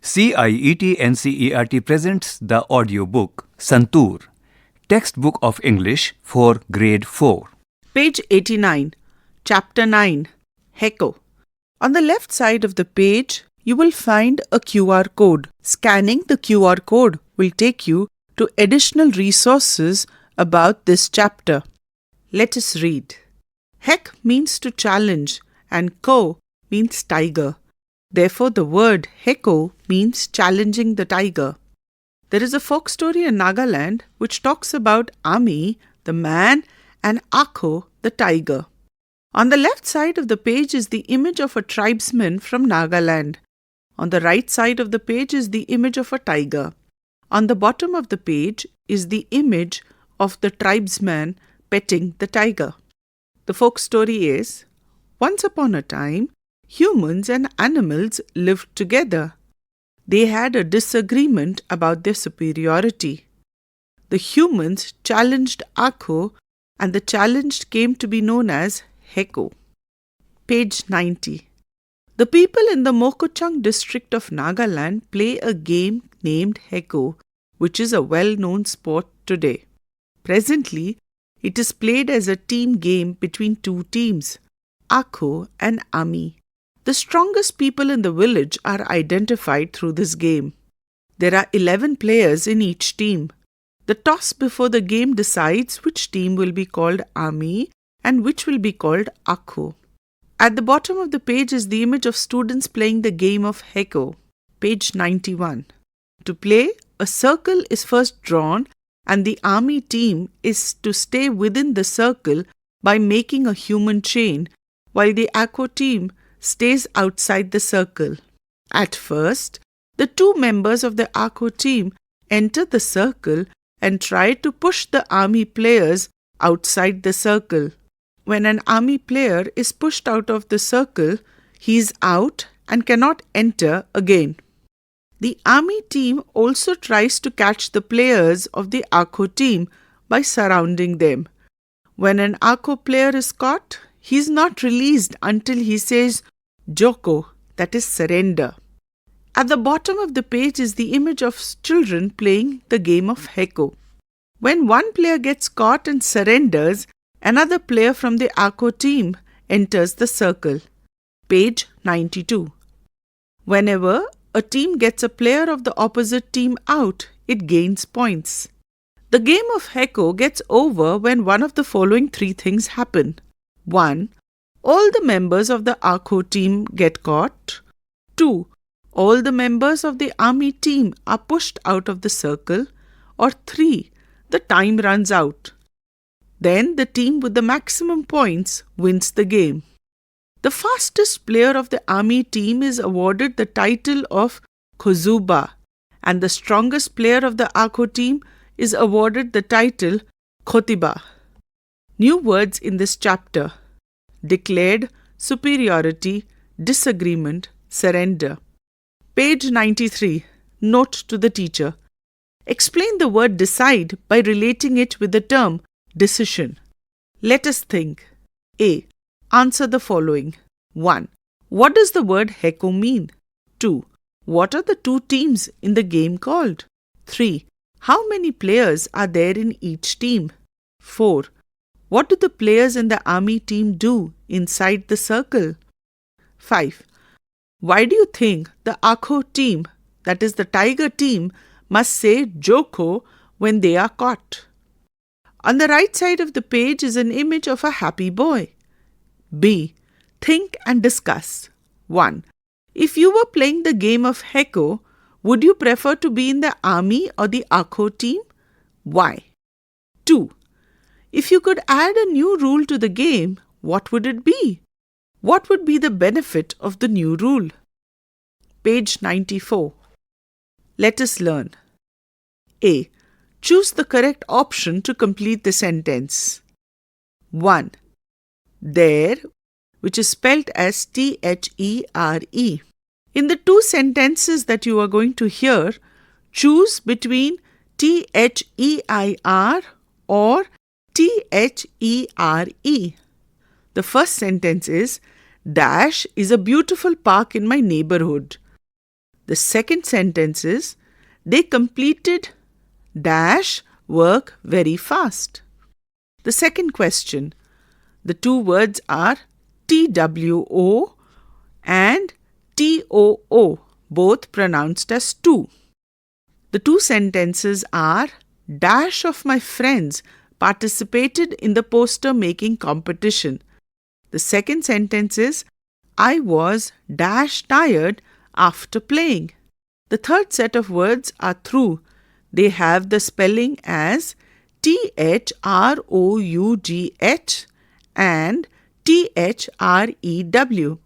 CIET NCERT presents the audiobook Santoor, Textbook of English for Grade 4. Page 89, Chapter 9, Hekko. On the left side of the page, you will find a QR code. Scanning the QR code will take you to additional resources about this chapter. Let us read. Hek means to challenge and ko means tiger. Therefore, the word Hekko means challenging the tiger. There is a folk story in Nagaland which talks about Aami, the man, and Aakho, the tiger. On the left side of the page is the image of a tribesman from Nagaland. On the right side of the page is the image of a tiger. On the bottom of the page is the image of the tribesman petting the tiger. The folk story is, once upon a time, humans and animals lived together. They had a disagreement about their superiority. The humans challenged Aakho, and the challenge came to be known as Hekko. Page 90. The people in the Mokochang district of Nagaland play a game named Hekko, which is a well-known sport today. Presently, it is played as a team game between two teams, Aakho and Aami. The strongest people in the village are identified through this game. There are 11 players in each team. The toss before the game decides which team will be called Aami and which will be called Aakho. At the bottom of the page is the image of students playing the game of Hekko. Page 91. To play, a circle is first drawn and the Aami team is to stay within the circle by making a human chain, while the Aakho team stays outside the circle. At first, the two members of the Aakho team enter the circle and try to push the Aami players outside the circle. When an Aami player is pushed out of the circle, he is out and cannot enter again. The Aami team also tries to catch the players of the Aakho team by surrounding them. When an Aakho player is caught, he is not released until he says Joko, that is surrender. At the bottom of the page is the image of children playing the game of Hekko. When one player gets caught and surrenders, another player from the Aakho team enters the circle. Page 92. Whenever a team gets a player of the opposite team out, it gains points. The game of Hekko gets over when one of the following three things happen. 1. All the members of the Aakho team get caught. 2. All the members of the Aami team are pushed out of the circle. Or 3. The time runs out. Then the team with the maximum points wins the game. The fastest player of the Aami team is awarded the title of Khozuba, and the strongest player of the Aakho team is awarded the title Khotiba. New words in this chapter: declared, superiority, disagreement, surrender. Page 93. Note to the teacher. Explain the word decide by relating it with the term decision. Let us think. A. Answer the following. 1. What does the word Hekko mean? 2. What are the two teams in the game called? 3. How many players are there in each team? 4. What do the players in the Aami team do inside the circle? 5. Why do you think the Aakho team, that is the tiger team, must say Joko when they are caught? On the right side of the page is an image of a happy boy. B. Think and discuss. 1. If you were playing the game of Hekko, would you prefer to be in the Aami or the Aakho team? Why? 2. If you could add a new rule to the game, what would it be? What would be the benefit of the new rule? Page 94. Let us learn. A. Choose the correct option to complete the sentence. 1. There, which is spelt as There. In the two sentences that you are going to hear, choose between THEIR or THERE. The first sentence is, Dash is a beautiful park in my neighborhood. The second sentence is, they completed dash work very fast. The second question, the two words are TWO and TOO, both pronounced as two. The two sentences are, dash of my friends participated in the poster making competition. The second sentence is, I was dash tired after playing. The third set of words are through. They have the spelling as THROUGH and THREW.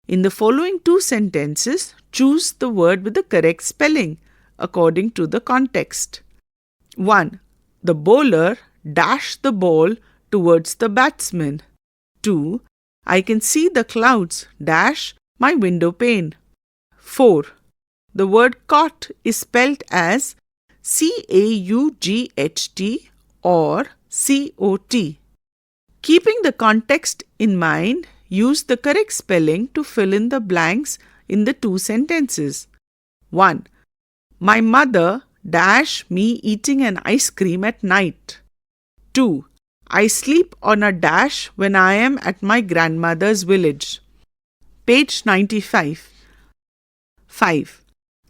In the following two sentences, choose the word with the correct spelling according to the context. 1. The bowler dashed the ball towards the batsman. 2. I can see the clouds dash my window pane. 4. The word caught is spelt as CAUGHT or COT. Keeping the context in mind, use the correct spelling to fill in the blanks in the two sentences. 1. My mother dash me eating an ice cream at night. 2. I sleep on a dash when I am at my grandmother's village. Page 95. 5.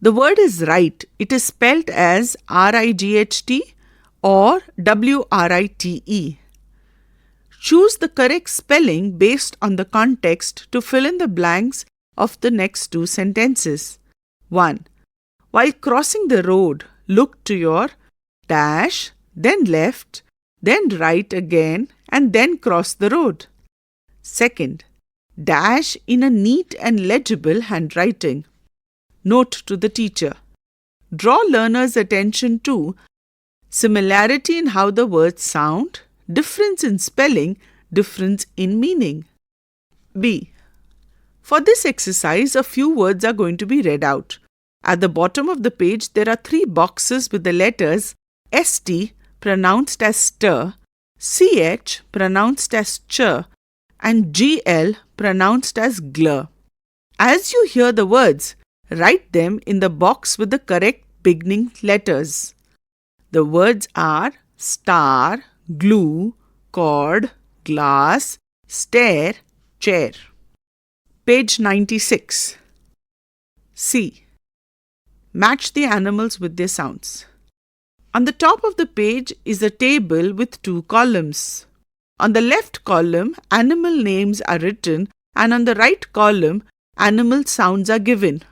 The word is right. It is spelt as RIGHT or WRITE. Choose the correct spelling based on the context to fill in the blanks of the next two sentences. 1. While crossing the road, look to your dash, then left, then right again, and then cross the road. 2. Dash in a neat and legible handwriting. Note to the teacher. Draw learners' attention to similarity in how the words sound, difference in spelling, difference in meaning. B. For this exercise, a few words are going to be read out. At the bottom of the page, there are 3 boxes with the letters ST pronounced as stir, CH pronounced as ch, and GL pronounced as glr. As you hear the words, write them in the box with the correct beginning letters. The words are star, glue, cord, glass, stair, chair. Page 96. C. Match the animals with their sounds. On the top of the page is a table with 2 columns. On the left column, animal names are written, and on the right column, animal sounds are given.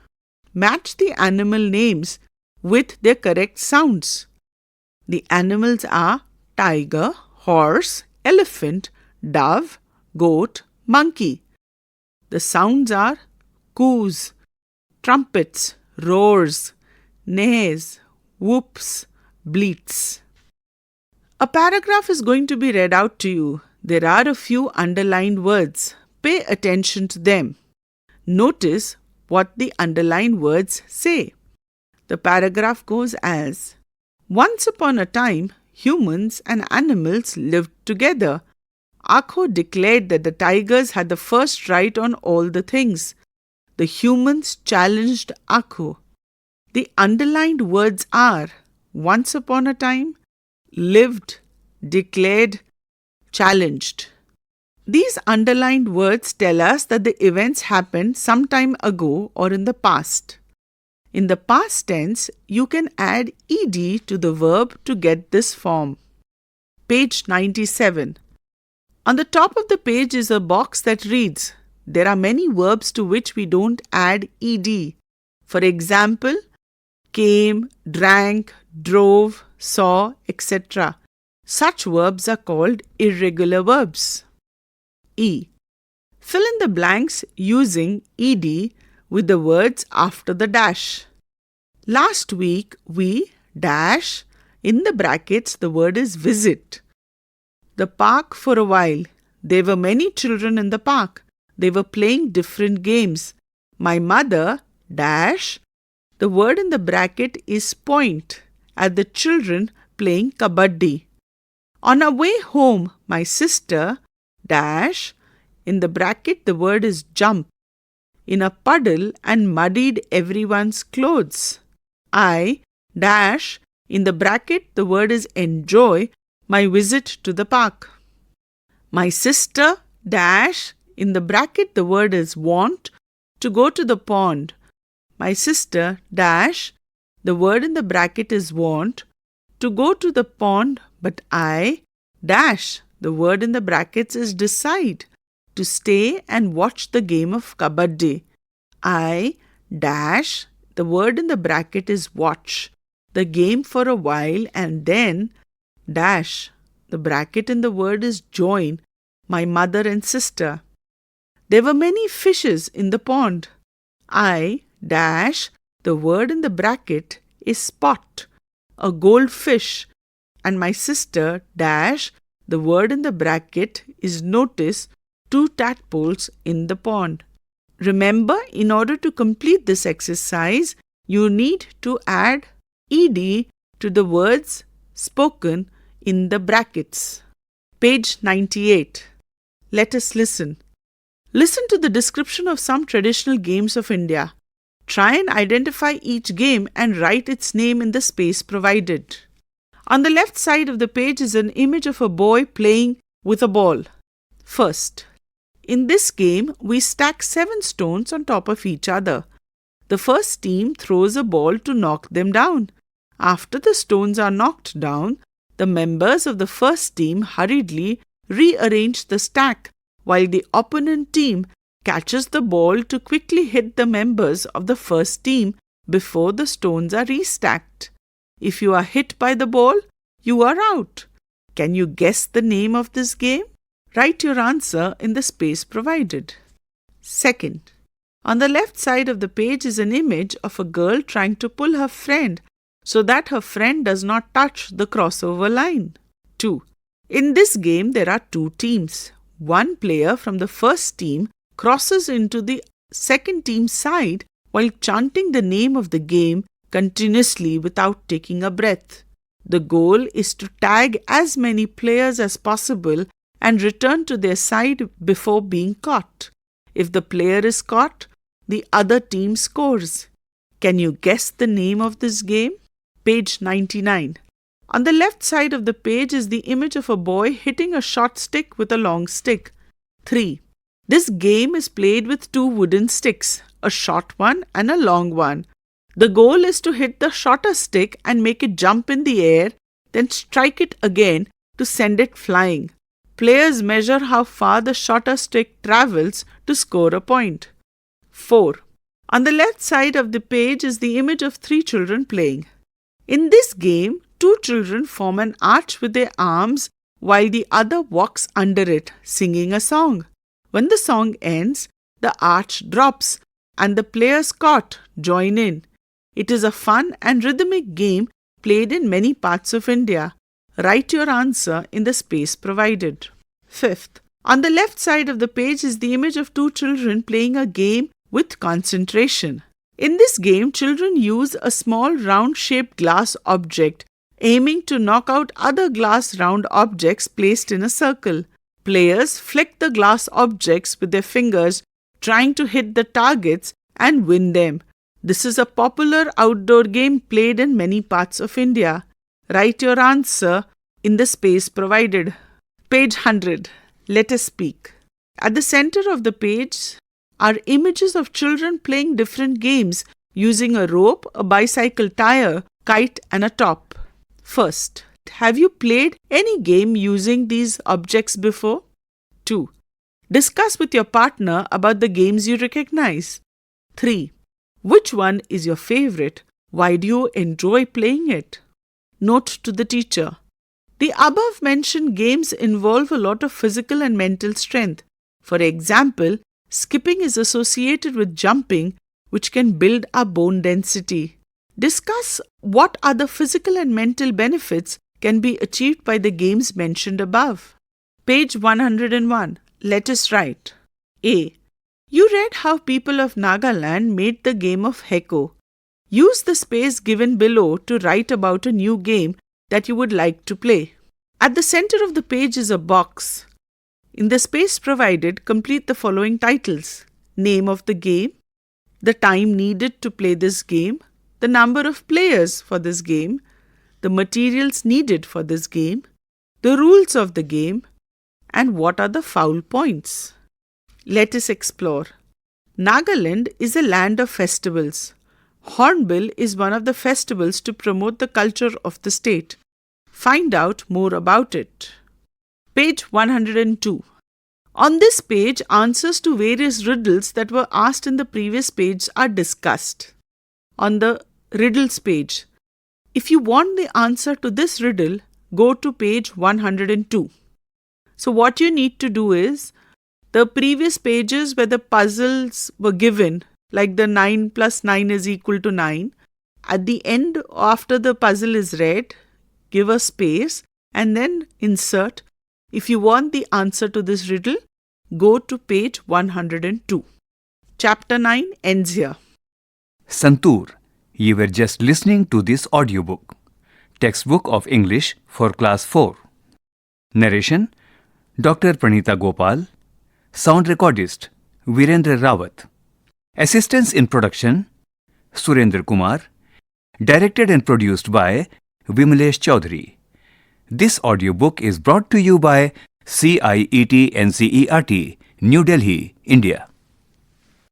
Match the animal names with their correct sounds. The animals are tiger, horse, elephant, dove, goat, monkey. The sounds are coos, trumpets, roars, neighs, whoops, bleats. A paragraph is going to be read out to you. There are a few underlined words. Pay attention to them. Notice what the underlined words say. The paragraph goes as, once upon a time, humans and animals lived together. Aakho declared that the tigers had the first right on all the things. The humans challenged Aakho. The underlined words are once upon a time, lived, declared, challenged. These underlined words tell us that the events happened some time ago or in the past. In the past tense, you can add ed to the verb to get this form. Page 97. On the top of the page is a box that reads, there are many verbs to which we don't add ed. For example, came, drank, drove, saw, etc. Such verbs are called irregular verbs. E. Fill in the blanks using ed with the words after the dash. Last week we dash, in the brackets the word is visit. The park for a while. There were many children in the park. They were playing different games. My mother dash, the word in the bracket is point, at the children playing kabaddi. On our way home, my sister dash, in the bracket the word is jump. in a puddle and muddied everyone's clothes. I dash, in the bracket the word is enjoy, my visit to the park. My sister dash, in the bracket the word is want, to go to the pond. My sister dash, the word in the bracket is want, to go to the pond, but I dash, the word in the brackets is decide, to stay and watch the game of kabaddi. I dash, the word in the bracket is watch, the game for a while, and then dash, the bracket in the word is join, my mother and sister. There were many fishes in the pond. I dash, the word in the bracket is spot, a goldfish, and my sister dash, the word in the bracket is notice, 2 tadpoles in the pond. Remember, in order to complete this exercise, you need to add ed to the words spoken in the brackets. Page 98. Let us listen. Listen to the description of some traditional games of India. Try and identify each game and write its name in the space provided. On the left side of the page is an image of a boy playing with a ball. First, in this game, we stack 7 stones on top of each other. The first team throws a ball to knock them down. After the stones are knocked down, the members of the first team hurriedly rearrange the stack, while the opponent team catches the ball to quickly hit the members of the first team before the stones are restacked. If you are hit by the ball, you are out. Can you guess the name of this game? Write your answer in the space provided. Second, on the left side of the page is an image of a girl trying to pull her friend so that her friend does not touch the crossover line. 2. In this game, there are 2 teams. One player from the first team crosses into the second team's side while chanting the name of the game continuously without taking a breath. The goal is to tag as many players as possible and return to their side before being caught. If the player is caught, the other team scores. Can you guess the name of this game? Page 99. On the left side of the page is the image of a boy hitting a short stick with a long stick. 3. This game is played with 2 wooden sticks, a short one and a long one. The goal is to hit the shorter stick and make it jump in the air, then strike it again to send it flying. Players measure how far the shorter stick travels to score a point. 4. On the left side of the page is the image of 3 children playing. In this game, 2 children form an arch with their arms while the other walks under it, singing a song. When the song ends, the arch drops and the players caught join in. It is a fun and rhythmic game played in many parts of India. Write your answer in the space provided. 5th, on the left side of the page is the image of 2 children playing a game with concentration. In this game, children use a small round-shaped glass object, aiming to knock out other glass round objects placed in a circle. Players flick the glass objects with their fingers, trying to hit the targets and win them. This is a popular outdoor game played in many parts of India. Write your answer in the space provided. Page 100. Let us speak. At the center of the page are images of children playing different games using a rope, a bicycle tire, kite and a top. First, have you played any game using these objects before? 2. Discuss with your partner about the games you recognize. 3. Which one is your favorite? Why do you enjoy playing it? Note to the teacher. The above mentioned games involve a lot of physical and mental strength. For example, skipping is associated with jumping, which can build our bone density. Discuss what other physical and mental benefits can be achieved by the games mentioned above. Page 101. Let us write. A. You read how people of Nagaland made the game of Heko. Use the space given below to write about a new game that you would like to play. At the center of the page is a box. In the space provided, complete the following titles. name of the game, the time needed to play this game, the number of players for this game, the materials needed for this game, the rules of the game, and what are the foul points. Let us explore. Nagaland is a land of festivals. Hornbill is one of the festivals to promote the culture of the state. Find out more about it. Page 102. On this page, answers to various riddles that were asked in the previous page are discussed. On the riddles page, if you want the answer to this riddle, go to page 102. So what you need to do is, the previous pages where the puzzles were given, like the 9 plus 9 is equal to 9, at the end after the puzzle is read, give a space and then insert. If you want the answer to this riddle, go to page 102. Chapter 9 ends here. Santoor, you were just listening to this audiobook. Textbook of English for Class 4. Narration, Dr. Pranita Gopal. Sound recordist, Virendra Rawat. Assistance in production, Surendra Kumar. Directed and produced by Vimalesh Chaudhary. This audiobook is brought to you by CIET NCERT, New Delhi, India.